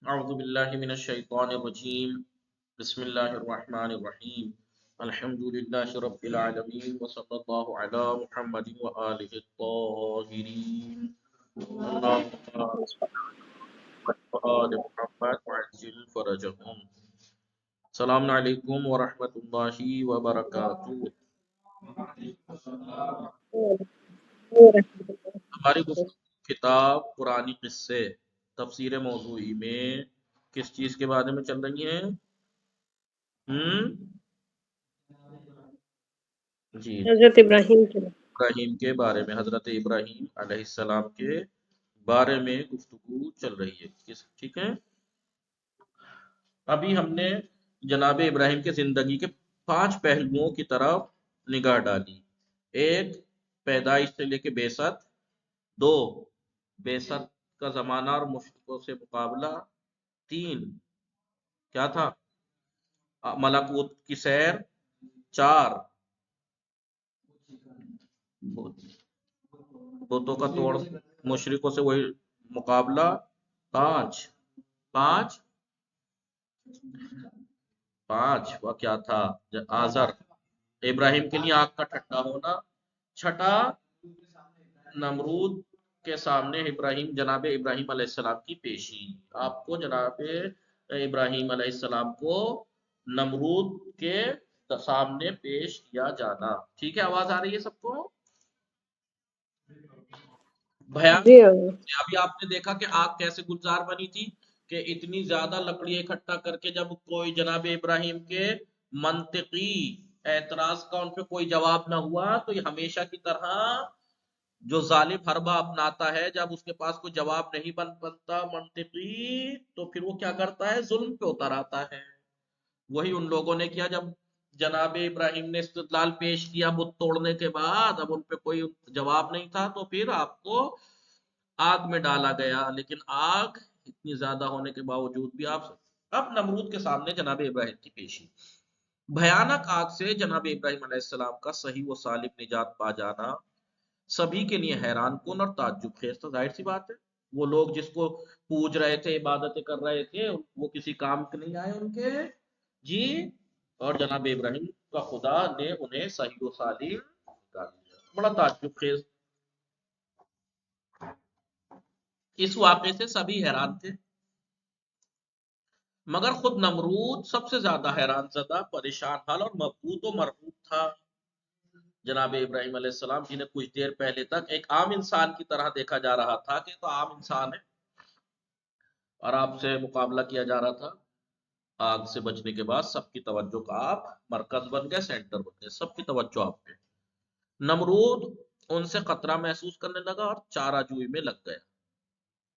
اعوذ باللہ من الشیطان الرجیم بسم اللہ الرحمن الرحیم الحمد للہ رب العالمین وصلی اللہ علی محمد وآلہ الطاہرین اللہم وآل محمد وعجل فرجهم. السلام علیکم ورحمۃ اللہ وبرکاتہ. ہماری کتاب قرآنی قصے تفسیر موضوعی میں کس چیز کے بارے میں چل رہی ہیں؟ جی، حضرت ابراہیم کے ابراہیم کے بارے میں، حضرت ابراہیم علیہ السلام کے بارے میں گفتگو چل رہی ہے. ٹھیک ہے، ابھی ہم نے جناب ابراہیم کے زندگی کے 5 پہلوؤں کی طرف نگاہ ڈالی. ایک، پیدائش سے لے کے بعثت. 2، بعثت کا زمانہ اور مشرکوں سے مقابلہ. 3، کیا تھا؟ ملکوت کی سیر. 4، بتوں کا توڑ مشرکوں سے وہی مقابلہ. 5 وہ کیا تھا؟ آزر، ابراہیم کے لیے آگ کا ٹھنڈا ہونا. 6، نمرود کے سامنے جناب ابراہیم علیہ السلام کی پیشی. آپ کو جناب ابراہیم علیہ السلام کو نمرود کے سامنے پیش کیا جانا. ٹھیک ہے، آواز آ رہی ہے سب کو؟ جی حضرت ابھی آپ نے دیکھا کہ آگ کیسے گلزار بنی تھی، کہ اتنی زیادہ لکڑی اکٹھا کر کے جب کوئی جناب ابراہیم کے منطقی اعتراض کا ان پہ کوئی جواب نہ ہوا، تو یہ ہمیشہ کی طرح جو ظالم حربہ اپناتا ہے، جب اس کے پاس کوئی جواب نہیں بنتا منطقی، تو پھر وہ کیا کرتا ہے؟ ظلم پہ اتر آتا ہے. وہی ان لوگوں نے کیا. جب جناب ابراہیم نے استدلال پیش کیا بت توڑنے کے بعد، اب ان پہ کوئی جواب نہیں تھا، تو پھر آپ کو آگ میں ڈالا گیا. لیکن آگ اتنی زیادہ ہونے کے باوجود بھی اب نمرود کے سامنے جناب ابراہیم کی پیشی. بھیانک آگ سے جناب ابراہیم علیہ السلام کا صحیح و سالم نجات پا جانا سبھی کے لیے حیران کن اور تعجب خیز تھا. ظاہر سی بات ہے، وہ لوگ جس کو پوج رہے تھے، عبادتیں کر رہے تھے، وہ کسی کام کے نہیں آئے ان کے. جی، اور جناب ابراہیم کا خدا نے انہیں صحیح و سالم نکال دیا. بڑا تعجب خیز. اس واقعے سے سبھی حیران تھے، مگر خود نمرود سب سے زیادہ حیران زدہ، پریشان حال اور مبہوت و مرعوب تھا. جناب ابراہیم علیہ السلام، جنہیں کچھ دیر پہلے تک ایک عام انسان کی طرح دیکھا جا رہا تھا کہ تو عام انسان ہے اور آپ سے مقابلہ کیا جا رہا تھا، آگ سے بچنے کے بعد سب کی توجہ کا آپ مرکز بن گئے، سینٹر بن گئے، سب کی توجہ آپ پہ. نمرود ان سے خطرہ محسوس کرنے لگا اور چارہ جوئی میں لگ گیا.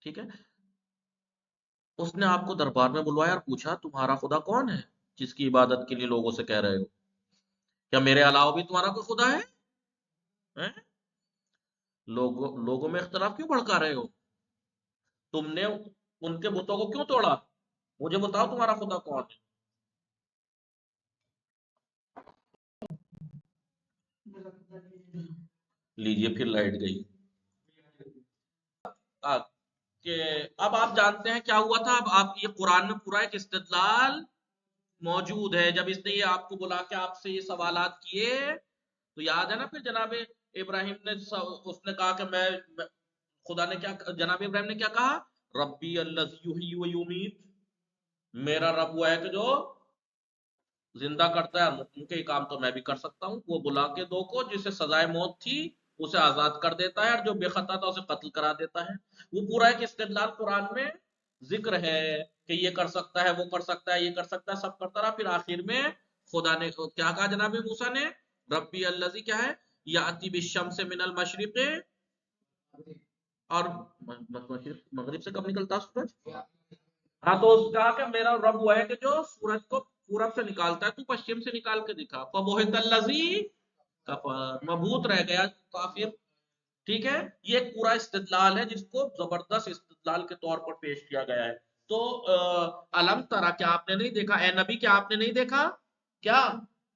ٹھیک ہے، اس نے آپ کو دربار میں بلوایا اور پوچھا، تمہارا خدا کون ہے جس کی عبادت کے لیے لوگوں سے کہہ رہے ہو؟ کیا میرے علاوہ بھی تمہارا کوئی خدا ہے؟ لوگوں میں اختلاف کیوں بھڑکا رہے ہو؟ تم نے ان کے بتوں کو کیوں توڑا؟ مجھے بتاؤ تمہارا خدا کون ہے؟ لیجئے، پھر لائٹ گئی. کہ اب آپ جانتے ہیں کیا ہوا تھا. اب آپ یہ قرآن میں پورا ایک استدلال موجود ہے. جب اس نے یہ آپ کو بلا کے آپ سے یہ سوالات کیے، تو یاد ہے نا پھر جناب ابراہیم نے اس نے کہا کہ میں خدا نے کیا، جناب ابراہیم نے کیا کہا؟ ربی الذی یحیی و یمیت، میرا رب وہ ہے کہ جو زندہ کرتا ہے، ان کے کام تو میں بھی کر سکتا ہوں. وہ بلا کے دو کو جسے سزائے موت تھی اسے آزاد کر دیتا ہے، اور جو بے خطا تھا اسے قتل کرا دیتا ہے. وہ پورا ایک استدلال قرآن میں ذکر ہے کہ یہ کر سکتا ہے، وہ کر سکتا ہے، یہ کر سکتا ہے، سب کرتا رہا. پھر آخر میں خدا نے کیا کہا جناب موسیٰ نے؟ ربی الذی کیا ہے؟ یاتی بالشمس من المشرق، اور مغرب سے کب نکلتا سورج؟ ہاں، تو اس کہا کہ میرا رب وہ ہے کہ جو سورج کو پورب سے نکالتا ہے، تو پشچم سے نکال کے دکھا. فبہت الذی کفر، مبہوت رہ گیا کافر. ٹھیک ہے، یہ ایک پورا استدلال ہے جس کو زبردست استدلال کے طور پر پیش کیا گیا ہے. تو علم ترا، کیا آپ نے نہیں دیکھا اے نبی، کیا آپ نے نہیں دیکھا کیا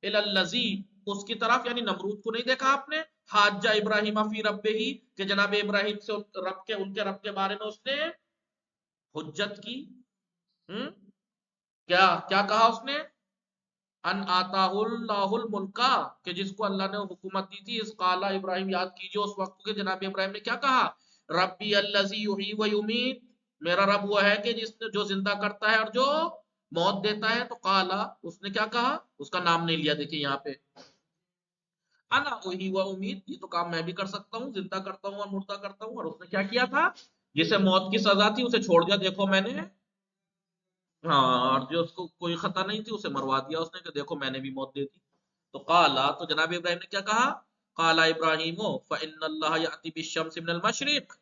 الذی، اس کی طرف، یعنی نمرود کو نہیں دیکھا آپ نے؟ حاجہ ابراہیم فی ربہ، کہ جناب ابراہیم سے ان کے رب کے بارے میں اس نے حجت کی. کیا کیا کہا اس نے؟ ان آتاہُ ملکا، کہ جس کو اللہ نے حکومت دی تھی، اس قال ابراہیم، یاد کیجئے اس وقت کے جناب ابراہیم نے کیا کہا؟ ربی الذی یحیی و یمیت، میرا رب وہ ہے کہ جس نے جو زندہ کرتا ہے اور جو موت دیتا ہے۔ تو قالا، اس نے کیا کہا؟ اس کا نام نہیں لیا، دیکھیں یہاں پہ انا احیی و امیت، یہ تو کام میں بھی کر سکتا ہوں، زندہ کرتا ہوں اور مردہ کرتا ہوں۔ اور اس نے کیا کیا تھا؟ جسے موت کی سزا تھی اسے چھوڑ دیا، دیکھو میں نے، ہاں، اور جو اس کو کوئی خطا نہیں تھی اسے مروا دیا اس نے، کہ دیکھو میں نے بھی موت دے دی۔ تو قالا، تو جناب ابراہیم نے کیا کہا؟ قالا ابراہیم فإن اللہ یأتی بالشمس من المشرق،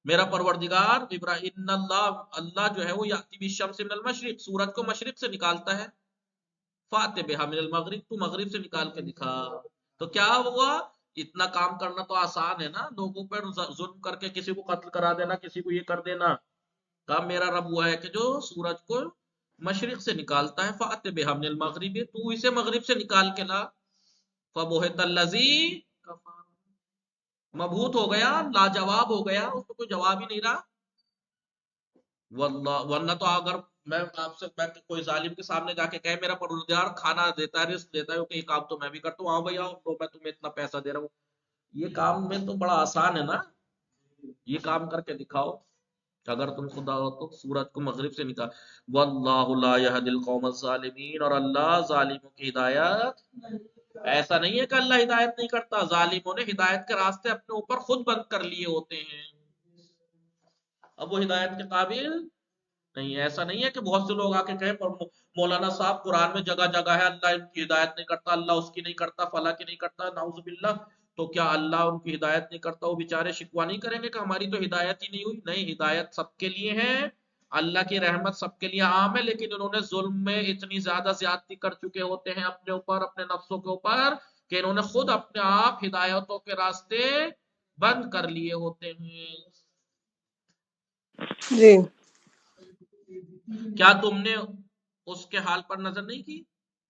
میرا پروردگار ابراہیم، ان اللہ، اللہ جو ہے وہ یأتی بالشمس من المشرق، سورج کو مشرق سے نکالتا ہے، فاتح بہا من المغرب، تو مغرب سے نکال کے دکھا۔ تو کیا ہوا؟ اتنا کام کرنا تو آسان ہے نا، لوگوں پر ظلم کر کے کسی کو قتل کرا دینا، کسی کو یہ کر دینا۔ کہا میرا رب ہوا ہے کہ جو سورج کو مشرق سے نکالتا ہے، فاتح بہا من المغرب، تو اسے مغرب سے نکال کے لا، فبہت الذی کفر، مبہوت ہو گیا، لاجواب ہو گیا، اس کو کوئی جواب ہی نہیں رہا۔ واللہ، ورنہ تو اگر میں آپ سے، میں کوئی ظالم کے سامنے جا کے کہے میرا پروردگار کھانا دیتا ہے، رزق دیتا ہے، کہ یہ کام تو میں بھی کرتا ہوں، ہاں بھائی آؤ تو میں تمہیں اتنا پیسہ دے رہا ہوں، یہ کام میں تو بڑا آسان ہے نا، یہ کام کر کے دکھاؤ اگر تم خدا ہو تو۔ سورج کو مغرب سے نکال، واللہ لا یہدی القوم الظالمین، اور اللہ ظالموں کی ہدایت، ایسا نہیں ہے کہ اللہ ہدایت نہیں کرتا، ظالموں نے ہدایت کے راستے اپنے اوپر خود بند کر لیے ہوتے ہیں، اب وہ ہدایت کے قابل نہیں ہے۔ ایسا نہیں ہے کہ بہت سے لوگ آ کے کہیں پر مولانا صاحب قرآن میں جگہ جگہ ہے اللہ ان کی ہدایت نہیں کرتا، اللہ اس کی نہیں کرتا، فلاں کی نہیں کرتا، نعوذ باللہ، تو کیا اللہ ان کی ہدایت نہیں کرتا؟ وہ بیچارے شکوہ نہیں کریں گے کہ ہماری تو ہدایت ہی نہیں ہوئی؟ نہیں، ہدایت سب کے لیے ہے، اللہ کی رحمت سب کے لیے عام ہے، لیکن انہوں نے ظلم میں اتنی زیادہ زیادتی کر چکے ہوتے ہیں اپنے اوپر، اپنے نفسوں کے اوپر، کہ انہوں نے خود اپنے آپ ہدایتوں کے راستے بند کر لیے ہوتے ہیں۔ جی کیا تم نے اس کے حال پر نظر نہیں کی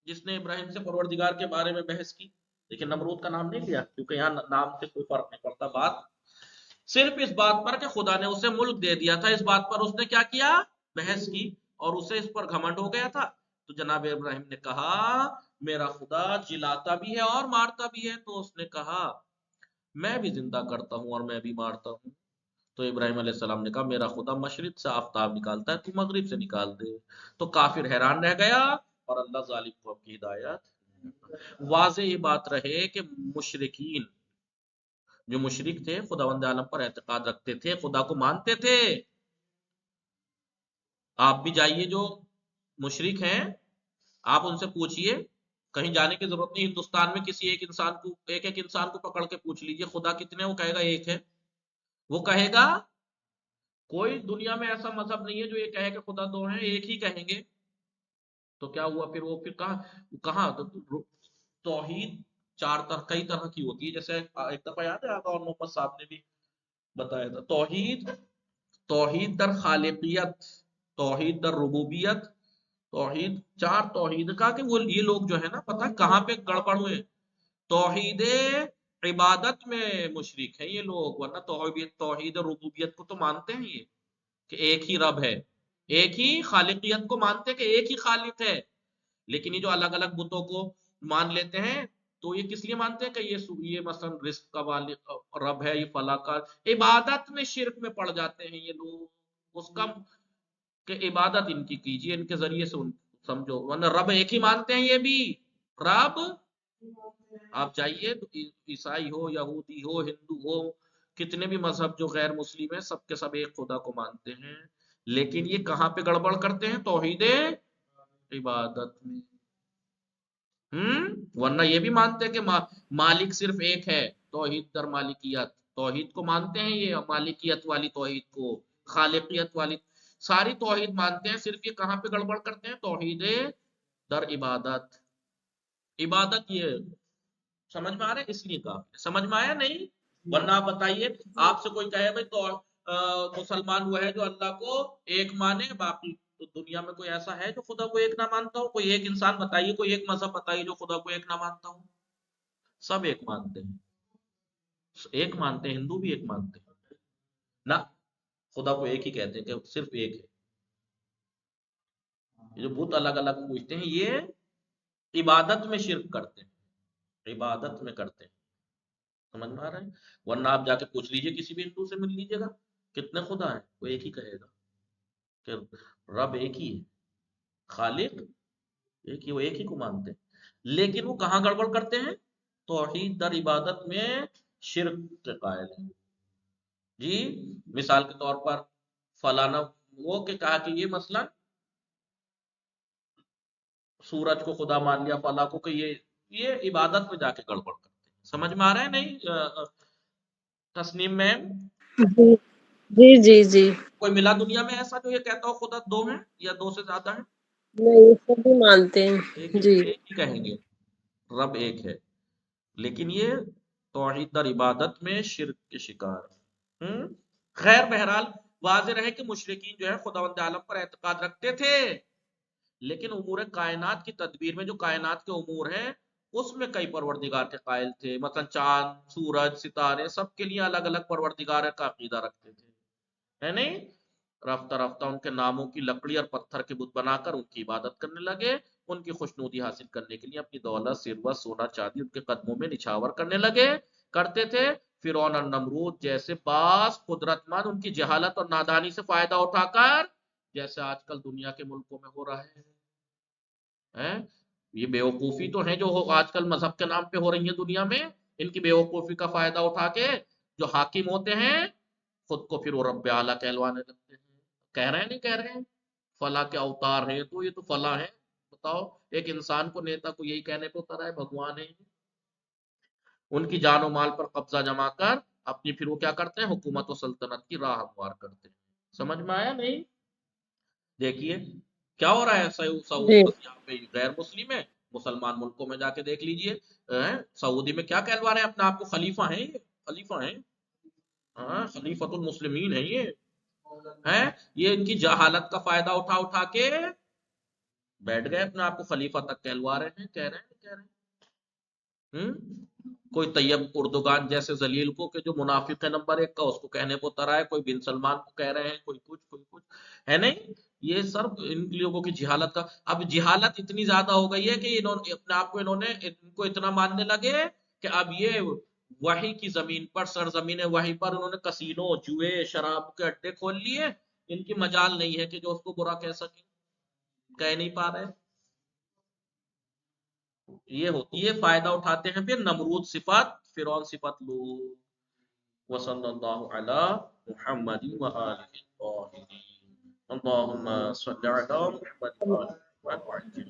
جس نے ابراہیم سے پروردگار کے بارے میں بحث کی؟ لیکن نمرود کا نام نہیں لیا، کیونکہ یہاں نام سے کوئی فرق نہیں پڑتا، بات صرف اس بات پر کہ خدا نے اسے ملک دے دیا تھا، اس بات پر اس نے کیا کیا؟ بحث کی، اور اسے اس پر گھمنڈ ہو گیا تھا۔ تو جناب ابراہیم نے کہا میرا خدا جلاتا بھی ہے اور مارتا بھی ہے، تو اس نے کہا میں بھی زندہ کرتا ہوں اور میں بھی مارتا ہوں۔ تو ابراہیم علیہ السلام نے کہا میرا خدا مشرق سے آفتاب نکالتا ہے، تو مغرب سے نکال دے۔ تو کافر حیران رہ گیا، اور اللہ ظالم کو کی ہدایت۔ واضح یہ بات رہے کہ مشرکین، جو مشرک تھے، خداوند عالم پر اعتقاد رکھتے تھے، خدا کو مانتے تھے۔ آپ بھی جائیے جو مشرک ہیں، آپ ان سے پوچھئے، کہیں جانے کی ضرورت نہیں، ہندوستان میں کسی ایک انسان کو، ایک ایک انسان کو پکڑ کے پوچھ لیجئے خدا کتنے، وہ کہے گا ایک ہے، وہ کہے گا کوئی دنیا میں ایسا مذہب نہیں ہے جو یہ کہے کہ خدا دو ہیں، ایک ہی کہیں گے۔ تو کیا ہوا پھر؟ وہ پھر کہاں توحید چار طرح، کئی طرح کی ہوتی ہے، جیسے ایک دفعہ یاد ہے آقا اور محمد صاحب نے بھی بتایا تھا، توحید، توحید در خالقیت، توحید در ربوبیت، توحید، چار توحید کا، کہ وہ یہ لوگ جو ہے نا، پتہ کہاں پہ گڑبڑ ہوئے؟ توحید عبادت میں مشرک ہیں یہ لوگ، ورنہ توحید ربوبیت کو تو مانتے ہیں یہ، کہ ایک ہی رب ہے، ایک ہی خالقیت کو مانتے کہ ایک ہی خالق ہے۔ لیکن یہ جو الگ الگ بتوں کو مان لیتے ہیں، تو یہ کس لیے مانتے ہیں کہ یہ مثلا رزق کا رب ہے، یہ فلاں کا، عبادت میں شرک میں پڑ جاتے ہیں یہ لوگ، اس کا کہ عبادت ان کی کیجیے، ان کے ذریعے سے ان سمجھو، ورنہ رب ایک ہی مانتے ہیں یہ بھی، رب، آپ جائیے تو عیسائی ہو، یہودی ہو، ہندو ہو، کتنے بھی مذہب جو غیر مسلم ہیں، سب کے سب ایک خدا کو مانتے ہیں، لیکن یہ کہاں پہ گڑبڑ کرتے ہیں؟ توحید عبادت میں۔ ورنہ یہ بھی مانتے ہیں کہ مالک صرف ایک ہے، توحید در مالکیت، توحید کو مانتے ہیں یہ، مالکیت والی توحید کو، خالقیت والی، ساری توحید مانتے ہیں، صرف یہ کہاں پہ گڑبڑ کرتے ہیں؟ توحید در عبادت۔ عبادت یہ سمجھ میں آ رہا ہے؟ اس لیے کہا، سمجھ میں آیا نہیں؟ ورنہ آپ بتائیے، آپ سے کوئی کہے بھائی تو مسلمان وہ ہے جو اللہ کو ایک مانے، باقی تو دنیا میں کوئی ایسا ہے جو خدا کو ایک نہ مانتا ہو؟ کوئی ایک انسان بتائیے، کوئی ایک مذہب بتائیے جو خدا کو ایک نہ مانتا ہو؟ سب ایک مانتے ہیں، ایک مانتے ہیں، ہندو بھی ایک مانتے ہیں، نہ خدا کو ایک ہی کہتے ہیں کہ صرف ایک ہے۔ یہ جو بت الگ الگ پوجتے ہیں یہ عبادت میں شرک کرتے ہیں، عبادت میں کرتے ہیں، سمجھ میں آ رہا ہے؟ ورنہ آپ جا کے پوچھ لیجئے کسی بھی ہندو سے مل لیجئے گا کتنے خدا ہیں، وہ ایک ہی کہے گا کہ رب ایک ہی ہے، خالق ایک ہی، وہ ایک ہی کو مانتے ہیں۔ لیکن وہ کہاں گڑبڑ کرتے ہیں؟ توحید در عبادت میں شرک کے قائل ہیں جی۔ مثال کے طور پر فلانا وہ کہ کہا کہ یہ مثلا سورج کو خدا مان لیا، فلاں کو کہ یہ عبادت میں جا کے گڑبڑ کرتے ہیں، سمجھ میں آ رہا ہے نہیں تسنیم میں؟ جی جی جی جی کوئی ملا دنیا میں ایسا جو یہ کہتا ہو خدا دو ہیں یا دو سے زیادہ ہیں؟ نہیں سبھی مانتے ہیں جی ایک ہی کہیں گے، رب ایک ہے، لیکن یہ توحید در عبادت میں شرک کے شکار ہیں۔ خیر بہرحال واضح رہے کہ مشرکین جو ہے خداوند عالم پر اعتقاد رکھتے تھے، لیکن امور کائنات کی تدبیر میں جو کائنات کے امور ہیں اس میں کئی پروردگار کے قائل تھے، مثلا چاند، سورج، ستارے، سب کے لیے الگ الگ پروردگار کا عقیدہ رکھتے تھے، ہے نہیں؟ رفتہ رفتہ ان کے ناموں کی لکڑی اور پتھر کے بت بنا کر ان کی عبادت کرنے لگے، ان کی خوشنودی حاصل کرنے کے لیے اپنی دولت، ثروت، سونا چاندی ان کے قدموں میں نچھاور کرتے تھے۔ فرعون اور نمرود جیسے بعض قدرت مند ان کی جہالت اور نادانی سے فائدہ اٹھا کر، جیسے آج کل دنیا کے ملکوں میں ہو رہا ہے، یہ بیوقوفی تو ہیں جو آج کل مذہب کے نام پہ ہو رہی ہیں دنیا میں، ان کی بیوقوفی کا فائدہ اٹھا کے جو حاکم ہوتے ہیں خود کو پھر وہ رب اعلیٰ کہلوانے لگتے ہیں، کہہ رہے ہیں نہیں کہہ رہے ہیں فلاں کے اوتار ہیں تو یہ تو فلاں ہے، بتاؤ ایک انسان کو، نیتا کو یہی کہنے پہ اترا ہے بھگوان ہے؟ ان کی جان و مال پر قبضہ جما کر اپنی پھر وہ کیا کرتے ہیں، حکومت و سلطنت کی راہ ہموار کرتے ہیں۔ سمجھ میں آیا نہیں؟ دیکھیے کیا ہو رہا ہے جی یہاں پہ غیر مسلم ہے، مسلمان ملکوں میں جا کے دیکھ لیجئے، سعودی میں کیا کہلوا رہے ہیں اپنے آپ کو، خلیفہ ہیں، یہ خلیفہ ہیں، ہاں خلیفۃ المسلمین ہیں یہ، ہیں یہ ان کی جہالت کا فائدہ اٹھا اٹھا کے بیٹھ گئے اپنے آپ کو خلیفہ تک کہلوا رہے ہیں، کہہ رہے ہیں کہہ رہے ہیں۔ کوئی طیب اردگان جیسے ذلیل کو کہ جو منافق ہے نمبر 1 کا، اس کو کہنے کو ترا ہے، کوئی بن سلمان کو کہہ رہے ہیں، کوئی کچھ ہے نہیں؟ یہ سب ان لوگوں کی جہالت کا، اب جہالت اتنی زیادہ ہو گئی ہے کہ اپنے آپ کو انہوں نے ان کو اتنا ماننے لگے کہ اب یہ وحی کی زمین پر، سرزمین وحی پر انہوں نے کسینوں، جوئے، شراب کے اڈے کھول لیے، ان کی مجال نہیں ہے کہ جو اس کو برا کہہ سکیں، کہہ نہیں پا رہے، یہ ہوتی ہے فائدہ اٹھاتے ہیں پھر نمرود صفات، فرعون صفت لو۔ وصلی اللہ علی محمد وآلہ الطاہرین، اللہم صلی علی محمد وآلہ محمد وعجل